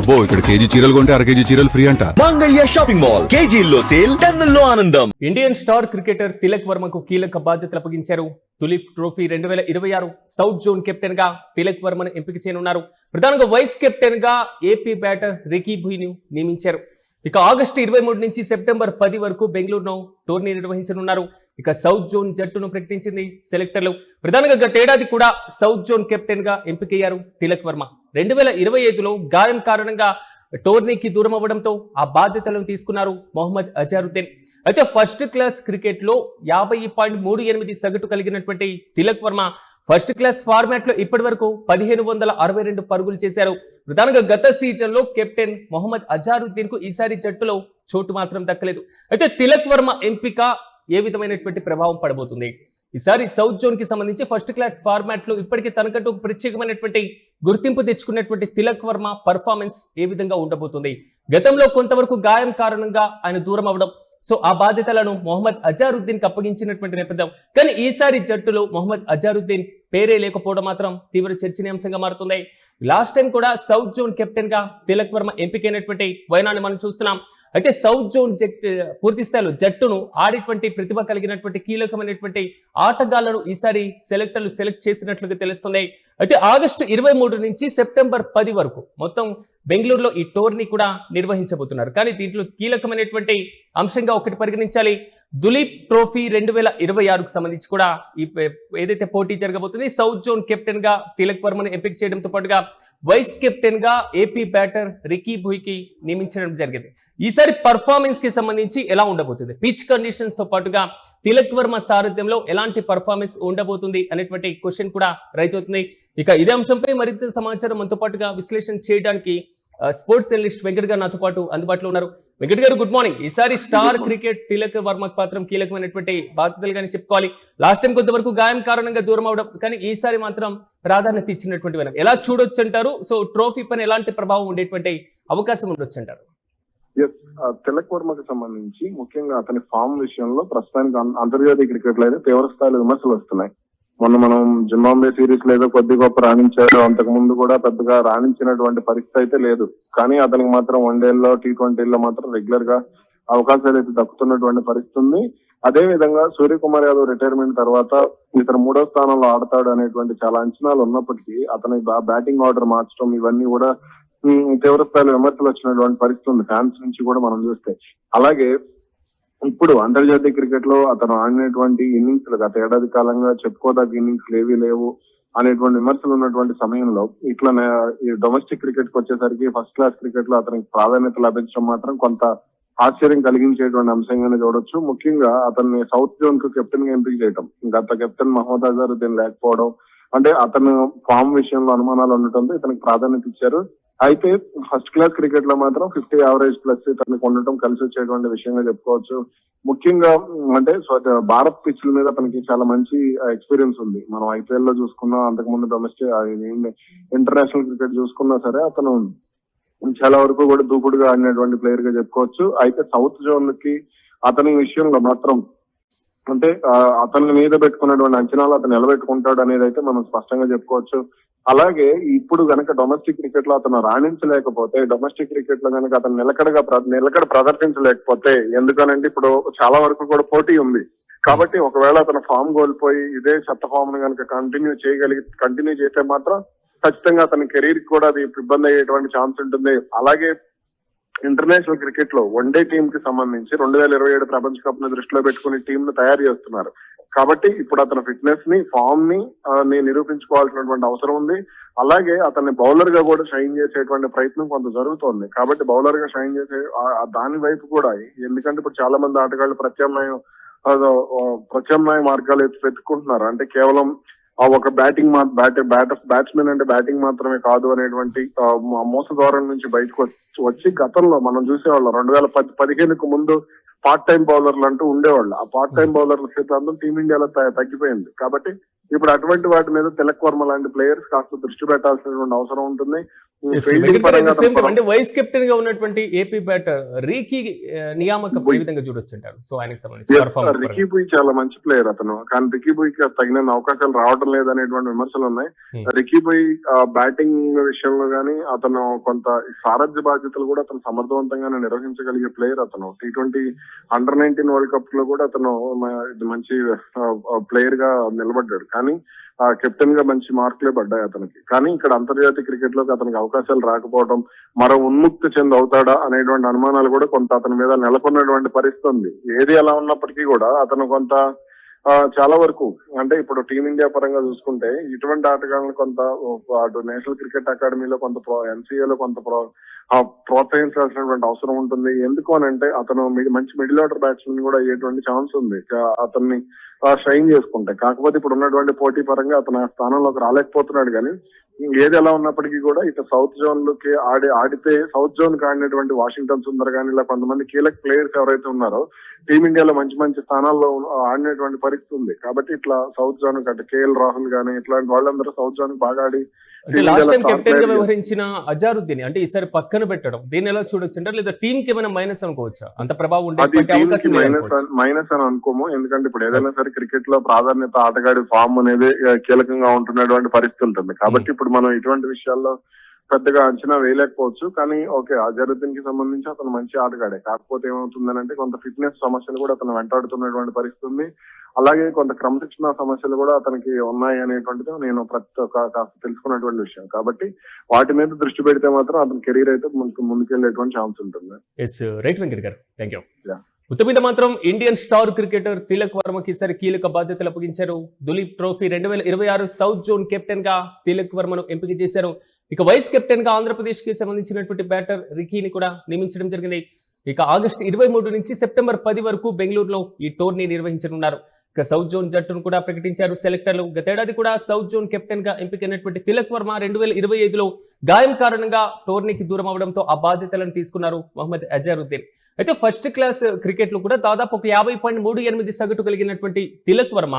అబ్బో ఇక్కడ కేజీ చీరలు కొంటే అర కేజీ చీరలు ఫ్రీ అంట. మంగళ్య షాపింగ్ మాల్ కేజీల్లో సేల్, టన్నుల్లో ఆనందం. ఇండియన్ స్టార్ క్రికెటర్ తిలక్ వర్మకు కీలక బాధ్యతలు అప్పగించారు. Tulip trophy 2026 south zone captain గా తిలక్ వర్మను ఎంపిక చేయనున్నారు. ప్రధానంగా వైస్ కెప్టెన్ గా ఏపీ బ్యాటర్ రికీ భుయ్ను నియమించారు. ఇక ఆగస్టు 23 నుంచి సెప్టెంబర్ 10 వరకు బెంగళూరులో టోర్నీ నిర్వహించనున్నారు. ఇక సౌత్ జోన్ జట్టును ప్రకటించింది సెలెక్టర్లు. ప్రధానంగా గతేడాది కూడా సౌత్ జోన్ కెప్టెన్ గా ఎంపికయ్యారు తిలక్ వర్మ. 2025లో గాయం కారణంగా టోర్నీకి దూరం అవ్వడంతో ఆ బాధ్యతలను తీసుకున్నారు మొహమ్మద్ అజారుద్దీన్. అయితే ఫస్ట్ క్లాస్ క్రికెట్ లో 50.38 సగటు కలిగినటువంటి Tilak Varma first class format లో ఇప్పటి వరకు 1562 పరుగులు చేశారు. ప్రధానంగా గత సీజన్ లో కెప్టెన్ మొహమ్మద్ అజారుద్దీన్ కు ఈసారి జట్టులో చోటు మాత్రం దక్కలేదు. అయితే తిలక్ వర్మ ఎంపిక ఏ విధమైనటువంటి ప్రభావం పడబోతుంది? ఈసారి సౌత్ జోన్ కి సంబంధించి ఫస్ట్ క్లాస్ ఫార్మాట్ లో ఇప్పటికీ తనకంటూ ఒక ప్రత్యేకమైనటువంటి గుర్తింపు తెచ్చుకున్నటువంటి తిలక్ వర్మ పర్ఫార్మెన్స్ ఏ విధంగా ఉండబోతుంది? గతంలో కొంతవరకు గాయం కారణంగా ఆయన దూరం అవ్వడం, సో ఆ బాధ్యతలను మొహమ్మద్ అజారుద్దీన్ కి అప్పగించినటువంటి నేపథ్యం. కానీ ఈసారి జట్టులో మొహమ్మద్ అజారుద్దీన్ పేరే లేకపోవడం మాత్రం తీవ్ర చర్చనీయాంశంగా మారుతుంది. లాస్ట్ టైం కూడా సౌత్ జోన్ కెప్టెన్ గా తిలక్ వర్మ ఎంపికైనటువంటి వైనాన్ని మనం చూస్తున్నాం. అయితే సౌత్ జోన్ పూర్తి స్థాయిలో జట్టును ఆడేటువంటి ప్రతిభ కలిగినటువంటి కీలకమైనటువంటి ఆటగాళ్లను ఈసారి సెలెక్టర్లు సెలెక్ట్ చేసినట్లుగా తెలుస్తుంది. అయితే ఆగస్టు 23 నుంచి సెప్టెంబర్ 10 వరకు మొత్తం బెంగళూరులో ఈ టోర్నీ కూడా నిర్వహించబోతున్నారు. కానీ దీంట్లో కీలకమైనటువంటి అంశంగా ఒకటి పరిగణించాలి. దులీప్ ట్రోఫీ 2026కు సంబంధించి కూడా ఈ ఏదైతే పోటీ జరగబోతుంది, సౌత్ జోన్ కెప్టెన్ గా తిలక్ వర్మను ఎంపిక చేయడంతో పాటుగా వైస్ కెప్టెన్ గా ఏపీ బ్యాటర్ రికీ భుయ్కి నియమించడం జరిగింది. ఈసారి పర్ఫార్మెన్స్ కి సంబంధించి ఎలా ఉండబోతుంది, పిచ్ కండిషన్స్ తో పాటుగా తిలక్ వర్మ సారథ్యంలో ఎలాంటి పర్ఫార్మెన్స్ ఉండబోతుంది అనేటువంటి క్వశ్చన్ కూడా రైజ్ అవుతుంది. ఇక ఇదే అంశంపై మరింత సమాచారం మనతో పాటుగా విశ్లేషణ చేయడానికి స్పోర్ట్స్ జర్నలిస్ట్ వెంకట్ గారు నాతో పాటు అందుబాటులో ఉన్నారు. వెంకట్ గారు, గుడ్ మార్నింగ్. ఈసారి స్టార్ క్రికెట్ తిలక్ వర్మకు పాత్రం కీలకమైనటువంటి బాధ్యతలుగానే చెప్పుకోవాలి. లాస్ట్ టైం కొంతవరకు గాయం కారణంగా దూరం అవడం, కానీ ఈసారి మాత్రం ప్రాధాన్యత ఇచ్చినటువంటి వినం ఎలా చూడొచ్చు అంటారు? సో ట్రోఫీ పైన ఎలాంటి ప్రభావం ఉండేటువంటి అవకాశం ఉండొచ్చు అంటారు? తిలక్ వర్మకు సంబంధించి ముఖ్యంగా అతని ఫామ్ విషయంలో ప్రస్తుతానికి అంతర్జాతీయ క్రికెట్ లో అయితే తీవ్ర స్థాయిలో విమర్శలు వస్తున్నాయి. మొన్న మనం జింబాబ్వే సిరీస్ లో ఏదో కొద్ది గొప్ప రాణించారు, అంతకు ముందు కూడా పెద్దగా రాణించినటువంటి పరిస్థితి అయితే లేదు. కానీ అతనికి మాత్రం వన్డేల్లో T20లో మాత్రం రెగ్యులర్ గా అవకాశాలు అయితే దక్కుతున్నటువంటి పరిస్థితి ఉంది. అదే విధంగా సూర్యకుమార్ యాదవ్ రిటైర్మెంట్ తర్వాత ఇతను 3వ స్థానంలో ఆడతాడు అనేటువంటి చాలా అంచనాలు ఉన్నప్పటికీ అతని బ్యాటింగ్ ఆర్డర్ మార్చడం ఇవన్నీ కూడా తీవ్ర స్థాయిలో విమర్శలు వచ్చినటువంటి పరిస్థితి ఉంది ఫ్యాన్స్ నుంచి కూడా మనం చూస్తే. అలాగే ఇప్పుడు అంతర్జాతీయ క్రికెట్ లో అతను ఆడినటువంటి ఇన్నింగ్స్ గత ఏడాది కాలంగా చెప్పుకోదగ్గ ఇన్నింగ్స్ ఏవీ లేవు అనేటువంటి విమర్శలు ఉన్నటువంటి సమయంలో ఇట్లా డొమెస్టిక్ క్రికెట్ కి వచ్చేసరికి ఫస్ట్ క్లాస్ క్రికెట్ లో అతనికి ప్రాధాన్యత లభించడం మాత్రం కొంత ఆశ్చర్యం కలిగించేటువంటి అంశంగానే చూడొచ్చు. ముఖ్యంగా అతన్ని సౌత్ జోన్ కు కెప్టెన్ గా ఎంపిక చేయడం, గత కెప్టెన్ మహమ్మద్ అజారుద్దీన్ లేకపోవడం, అంటే అతను ఫామ్ విషయంలో అనుమానాలు ఉండటంతో ఇతనికి ప్రాధాన్యత ఇచ్చారు. అయితే ఫస్ట్ క్లాస్ క్రికెట్ లో మాత్రం 50 యావరేజ్ ప్లస్ ఇతనికి ఉండటం కలిసి వచ్చేటువంటి విషయంగా చెప్పుకోవచ్చు. ముఖ్యంగా అంటే భారత్ పిచ్ల మీద అతనికి చాలా మంచి ఎక్స్పీరియన్స్ ఉంది. మనం IPL లో చూసుకున్నా, అంతకుముందు డొమెస్టిక్ ఇంటర్నేషనల్ క్రికెట్ చూసుకున్నా సరే అతను చాలా వరకు కూడా దూకుడుగా ఆడినటువంటి ప్లేయర్ గా చెప్పుకోవచ్చు. అయితే సౌత్ జోన్ కి అతని విషయంలో మాత్రం అంటే అతని మీద పెట్టుకున్నటువంటి అంచనాలు అతను నిలబెట్టుకుంటాడు అనేది అయితే మనం స్పష్టంగా చెప్పుకోవచ్చు. అలాగే ఇప్పుడు గనక డొమెస్టిక్ క్రికెట్ లో అతను రాణించలేకపోతే, డొమెస్టిక్ క్రికెట్ లో కనుక అతను నిలకడ ప్రదర్శించలేకపోతే, ఎందుకనంటే ఇప్పుడు చాలా వరకు కూడా పోటీ ఉంది కాబట్టి ఒకవేళ అతను ఫామ్ కోల్పోయి ఇదే చెత్త ఫామ్ ను కనుక కంటిన్యూ చేస్తే మాత్రం ఖచ్చితంగా అతని కెరీర్ కూడా అది ఇబ్బంది అయ్యేటువంటి ఛాన్స్ ఉంటుంది. అలాగే ఇంటర్నేషనల్ క్రికెట్ లో వన్డే టీమ్ కి సంబంధించి 2027 ప్రపంచ కప్ ను దృష్టిలో పెట్టుకుని టీమ్ ను తయారు చేస్తున్నారు. కాబట్టి ఇప్పుడు అతని ఫిట్నెస్ ని, ఫామ్ ని నిరూపించుకోవాల్సినటువంటి అవసరం ఉంది. అలాగే అతన్ని బౌలర్ గా కూడా షైన్ చేసేటువంటి ప్రయత్నం కొంత జరుగుతోంది. కాబట్టి బౌలర్ గా షైన్ చేసే దాని వైపు కూడా, ఎందుకంటే ఇప్పుడు చాలా మంది ఆటగాళ్లు ప్రత్యామ్నాయ మార్గాలు వెతుక్కుంటున్నారు. అంటే కేవలం ఒక బ్యాట్స్మెన్ అంటే బ్యాటింగ్ మాత్రమే కాదు అనేటువంటి మోస ధోరణి నుంచి బయటకు వచ్చి గతంలో మనం చూసేవాళ్ళం 2015కు ముందు పార్ట్ టైం బౌలర్లు అంటూ ఉండేవాళ్ళు. ఆ పార్ట్ టైం బౌలర్ల శాతం టీమిండియాలో తగ్గిపోయింది. కాబట్టి ఇప్పుడు అటువంటి వాటి మీద తిలక్ వర్మ లాంటి ప్లేయర్స్ కాస్త దృష్టి పెట్టాల్సినటువంటి అవసరం ఉంటుంది. ఫీల్డింగ్ పరంగా అంటే వైస్ కెప్టెన్ గా ఉన్నటువంటి ఏపీ బ్యాటర్ రీకి నియామకం ఏ విధంగా చూడొచ్చుంటారు? సో ఆయనకి సంబంధించి పర్ఫార్మెన్స్ రికీ బుయ్ చాలా మంచి ప్లేయర్ అతను, కానీ రికీ బుయ్ కి తగిన అవకాశాలు రావడం లేదనేటువంటి విమర్శలు ఉన్నాయి. రికీ బుయ్ బ్యాటింగ్ విషయంలో గానీ అతను కొంత సారథ్య బాధ్యతలు కూడా అతను సమర్థవంతంగానే నిర్వహించగలిగే ప్లేయర్. అతను T20 అండర్-19 వరల్డ్ కప్ లో కూడా అతను మంచి ప్లేయర్ గా నిలబడ్డాడు, కానీ కెప్టెన్ గా మంచి మార్కులే పడ్డాయి అతనికి. కానీ ఇక్కడ అంతర్జాతీయ క్రికెట్ లోకి అతనికి అవకాశాలు రాకపోవడం, మరో ఉన్ముక్తి చెంది అవుతాడా అనేటువంటి అనుమానాలు కూడా కొంత అతని మీద నెలకొన్నటువంటి పరిస్థితి ఉంది. ఏది ఎలా ఉన్నప్పటికీ కూడా అతను కొంత చాలా వరకు అంటే ఇప్పుడు టీమిండియా పరంగా చూసుకుంటే ఇటువంటి ఆటగాళ్ళని కొంత అటు నేషనల్ క్రికెట్ అకాడమీలో కొంత NCA లో కొంత ప్రోత్సహించాల్సినటువంటి అవసరం ఉంటుంది. ఎందుకు అని అంటే అతను మంచి మిడిల్ ఆర్డర్ బ్యాట్స్మెన్ కూడా అయ్యేటువంటి ఛాన్స్ ఉంది అతన్ని షైన్ చేసుకుంటే. కాకపోతే ఇప్పుడు ఉన్నటువంటి పోటీ పరంగా అతను ఆ స్థానంలోకి రాలేకపోతున్నాడు. కానీ ఏది ఎలా ఉన్నప్పటికీ కూడా ఇక సౌత్ జోన్ లోకి ఆడితే సౌత్ జోన్ కి ఆడినటువంటి వాషింగ్టన్ సుందర్ కానీ ఇలా కొంతమంది కీలక ప్లేయర్స్ ఎవరైతే ఉన్నారో టీమిండియాలో మంచి మంచి స్థానాల్లో ఆడినటువంటి పరిస్థితి ఉంది. కాబట్టి ఇట్లా సౌత్ జోన్ అంటే KL రాహుల్ గానీ ఇట్లాంటి వాళ్ళందరూ సౌత్ జోన్ బాగా ఆడి లాస్ట్ టైం కెప్టెన్ గా వ్యవహరించిన అజారుద్దీన్ అంటే ఈసారి పక్కన పెట్టడం దీన్ని ఎలా చూడొచ్చు అంటారు, లేదా టీమ్ కి ఏమైనా మైనస్ అనుకోవచ్చా? అంత ప్రభావం మైనస్ అని అనుకోము. ఎందుకంటే ఇప్పుడు ఏదైనా సరే క్రికెట్ లో ప్రాధాన్యత ఆటగాడి ఫామ్ అనేది కీలకంగా ఉంటున్నటువంటి పరిస్థితి ఉంటుంది. కాబట్టి ఇప్పుడు మనం ఇటువంటి విషయాల్లో పెద్దగా అంచనా వేయలేకపోవచ్చు. కానీ ఓకే, అజరుద్దీన్ కి సంబంధించి అతను మంచి ఆటగాడే. కాకపోతే ఏమవుతుందనంటే కొంత ఫిట్నెస్ సమస్యలు కూడా అతను వెంటాడుతున్నటువంటి పరిస్థితి ఉంది. అలాగే కొంత క్రమశిక్షణ సమస్యలు కూడా అతనికి ఉన్నాయి అనేటువంటిది నేను కాస్త తెలుసుకున్నటువంటి విషయం. కాబట్టి వాటి మీద దృష్టి పెడితే మాత్రం అతని కెరీర్ అయితే ముందుకెళ్లేటువంటి ఛాన్స్ ఉంటుంది. రైట్ వెంకట్ గారు, థ్యాంక్ యూ. మొత్తం మీద మాత్రం ఇండియన్ స్టార్ క్రికెటర్ తిలక్ వర్మకి ఈసారి కీలక బాధ్యతలు అప్పగించారు. Duleep trophy 2026 south zone captain గా తిలక్ వర్మను ఎంపిక చేశారు. ఇక వైస్ కెప్టెన్ గా ఆంధ్రప్రదేశ్ కి సంబంధించినటువంటి బ్యాటర్ రికీని కూడా నియమించడం జరిగింది. ఇక ఆగస్టు 23 నుంచి సెప్టెంబర్ 10 వరకు బెంగళూరులో ఈ టోర్నీ నిర్వహించనున్నారు. ఇక సౌత్ జోన్ జట్టును కూడా ప్రకటించారు సెలెక్టర్లు. గతేడాది కూడా సౌత్ జోన్ కెప్టెన్ గా ఎంపికైనటువంటి తిలక్ వర్మ 2025లో గాయం కారణంగా టోర్నీకి దూరం అవడంతో ఆ బాధ్యతలను తీసుకున్నారు మహమ్మద్ అజారుద్దీన్. అయితే ఫస్ట్ క్లాస్ క్రికెట్ లో కూడా దాదాపు ఒక 50.38 సగటు కలిగినటువంటి Tilak Varma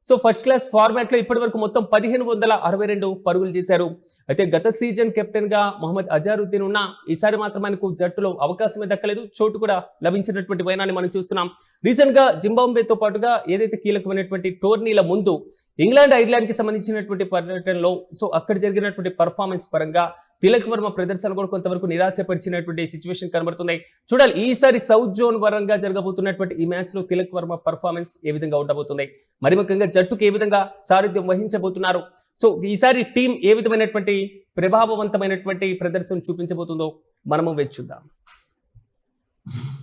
so first class format లో ఇప్పటి వరకు మొత్తం 1562 పరుగులు చేశారు. అయితే గత సీజన్ కెప్టెన్ గా మహమ్మద్ అజారుద్దీన్ ఉన్న ఈసారి మాత్రం ఆయనకు జట్టులో అవకాశమే దక్కలేదు, చోటు కూడా లభించినటువంటి వైనాన్ని మనం చూస్తున్నాం. రీసెంట్ గా జింబాబ్వేతో పాటుగా ఏదైతే కీలకమైనటువంటి టోర్నీల ముందు ఇంగ్లాండ్ ఐర్లాండ్ కి సంబంధించినటువంటి పర్యటనలో సో అక్కడ జరిగినటువంటి పర్ఫార్మెన్స్ పరంగా తిలక్ వర్మ ప్రదర్శన కూడా కొంతవరకు నిరాశపరిచినటువంటి సిచ్యువేషన్ కనబడుతున్నాయి. చూడాలి ఈసారి సౌత్ జోన్ పరంగా జరగబోతున్నటువంటి ఈ మ్యాచ్ లో తిలక్ వర్మ పర్ఫార్మెన్స్ ఏ విధంగా ఉండబోతుంది, మరి ముఖ్యంగా జట్టుకు ఏ విధంగా సారథ్యం వహించబోతున్నారు, సో ఈసారి టీం ఏ విధమైనటువంటి ప్రభావవంతమైనటువంటి ప్రదర్శన చూపించబోతుందో మనము వేచి చూద్దాం.